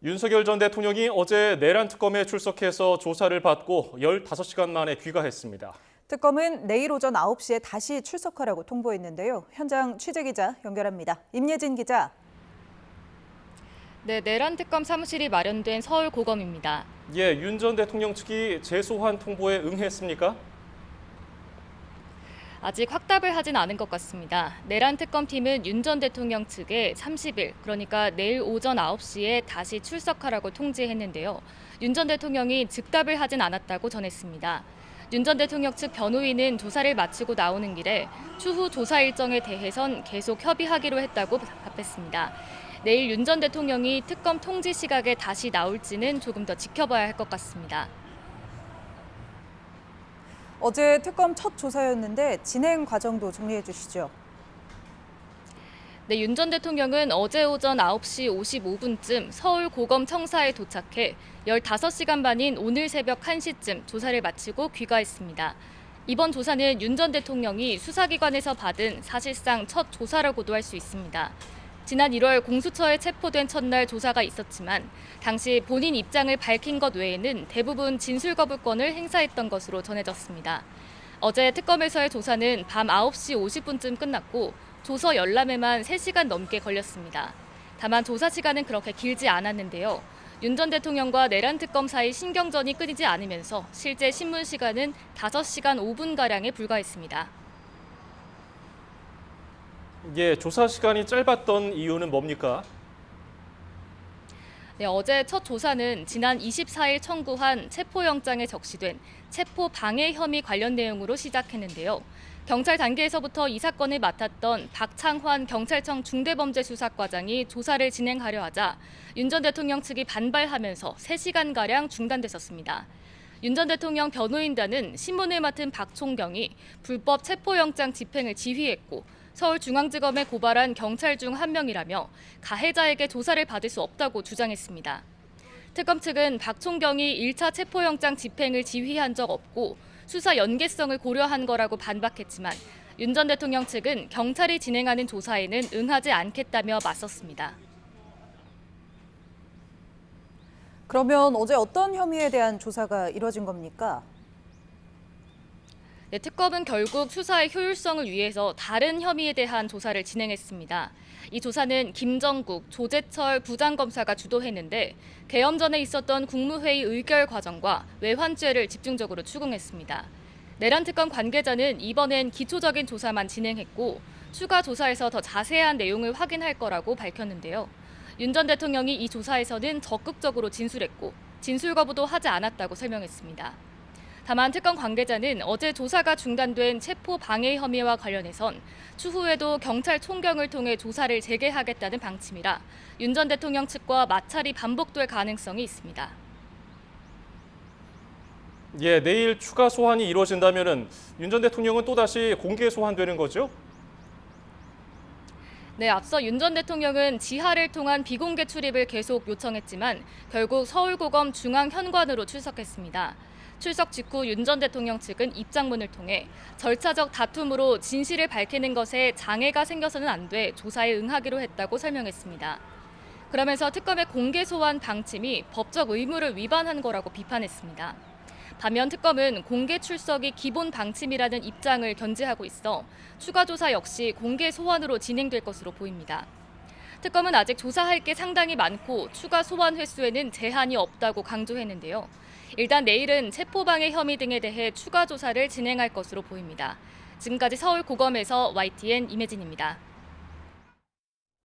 윤석열 전 대통령이 어제 내란 특검에 출석해서 조사를 받고 15시간 만에 귀가했습니다. 특검은 내일 오전 9시에 다시 출석하라고 통보했는데요. 현장 취재기자 연결합니다. 임예진 기자. 네, 내란 특검 사무실이 마련된 서울고검입니다. 윤 전 대통령 측이 재소환 통보에 응했습니까? 아직 확답을 하진 않은 것 같습니다. 내란 특검팀은 윤 전 대통령 측에 30일, 그러니까 내일 오전 9시에 다시 출석하라고 통지했는데요. 윤 전 대통령이 즉답을 하진 않았다고 전했습니다. 윤 전 대통령 측 변호인은 조사를 마치고 나오는 길에 추후 조사 일정에 대해선 계속 협의하기로 했다고 답했습니다. 내일 윤 전 대통령이 특검 통지 시각에 다시 나올지는 조금 더 지켜봐야 할 것 같습니다. 어제 특검 첫 조사였는데 진행 과정도 정리해 주시죠. 네, 윤 전 대통령은 어제 오전 9시 55분쯤 서울고검 청사에 도착해 15시간 만인 오늘 새벽 1시쯤 조사를 마치고 귀가했습니다. 이번 조사는 윤 전 대통령이 수사기관에서 받은 사실상 첫 조사라고도 할 수 있습니다. 지난 1월 공수처에 체포된 첫날 조사가 있었지만 당시 본인 입장을 밝힌 것 외에는 대부분 진술 거부권을 행사했던 것으로 전해졌습니다. 어제 특검에서의 조사는 밤 9시 50분쯤 끝났고 조서 열람에만 3시간 넘게 걸렸습니다. 다만 조사 시간은 그렇게 길지 않았는데요. 윤 전 대통령과 내란 특검 사이 신경전이 끊이지 않으면서 실제 신문 시간은 5시간 5분가량에 불과했습니다. 조사 시간이 짧았던 이유는 뭡니까? 네, 어제 첫 조사는 지난 24일 청구한 체포영장에 적시된 체포 방해 혐의 관련 내용으로 시작했는데요. 경찰 단계에서부터 이 사건을 맡았던 박창환 경찰청 중대범죄수사과장이 조사를 진행하려 하자 윤 전 대통령 측이 반발하면서 3시간가량 중단됐었습니다. 윤 전 대통령 변호인단은 신문을 맡은 박 총경이 불법 체포영장 집행을 지휘했고 서울중앙지검에 고발한 경찰 중 한 명이라며 가해자에게 조사를 받을 수 없다고 주장했습니다. 특검 측은 박 총경이 1차 체포영장 집행을 지휘한 적 없고 수사 연계성을 고려한 거라고 반박했지만 윤 전 대통령 측은 경찰이 진행하는 조사에는 응하지 않겠다며 맞섰습니다. 그러면 어제 어떤 혐의에 대한 조사가 이뤄진 겁니까? 네, 특검은 결국 수사의 효율성을 위해서 다른 혐의에 대한 조사를 진행했습니다. 이 조사는 김정국, 조재철 부장검사가 주도했는데 개엄 전에 있었던 국무회의 의결 과정과 외환죄를 집중적으로 추궁했습니다. 내란 특검 관계자는 이번엔 기초적인 조사만 진행했고 추가 조사에서 더 자세한 내용을 확인할 거라고 밝혔는데요. 윤 전 대통령이 이 조사에서는 적극적으로 진술했고 진술 거부도 하지 않았다고 설명했습니다. 다만 특검 관계자는 어제 조사가 중단된 체포 방해 혐의와 관련해선 추후에도 경찰 총경을 통해 조사를 재개하겠다는 방침이라 윤 전 대통령 측과 마찰이 반복될 가능성이 있습니다. 내일 추가 소환이 이루어진다면 윤 전 대통령은 또다시 공개 소환되는 거죠? 네, 앞서 윤 전 대통령은 지하를 통한 비공개 출입을 계속 요청했지만 결국 서울고검 중앙현관으로 출석했습니다. 출석 직후 윤 전 대통령 측은 입장문을 통해 절차적 다툼으로 진실을 밝히는 것에 장애가 생겨서는 안 돼 조사에 응하기로 했다고 설명했습니다. 그러면서 특검의 공개 소환 방침이 법적 의무를 위반한 거라고 비판했습니다. 반면 특검은 공개 출석이 기본 방침이라는 입장을 견지하고 있어 추가 조사 역시 공개 소환으로 진행될 것으로 보입니다. 특검은 아직 조사할 게 상당히 많고 추가 소환 횟수에는 제한이 없다고 강조했는데요. 일단 내일은 체포방해 혐의 등에 대해 추가 조사를 진행할 것으로 보입니다. 지금까지 서울고검에서 YTN 임혜진입니다.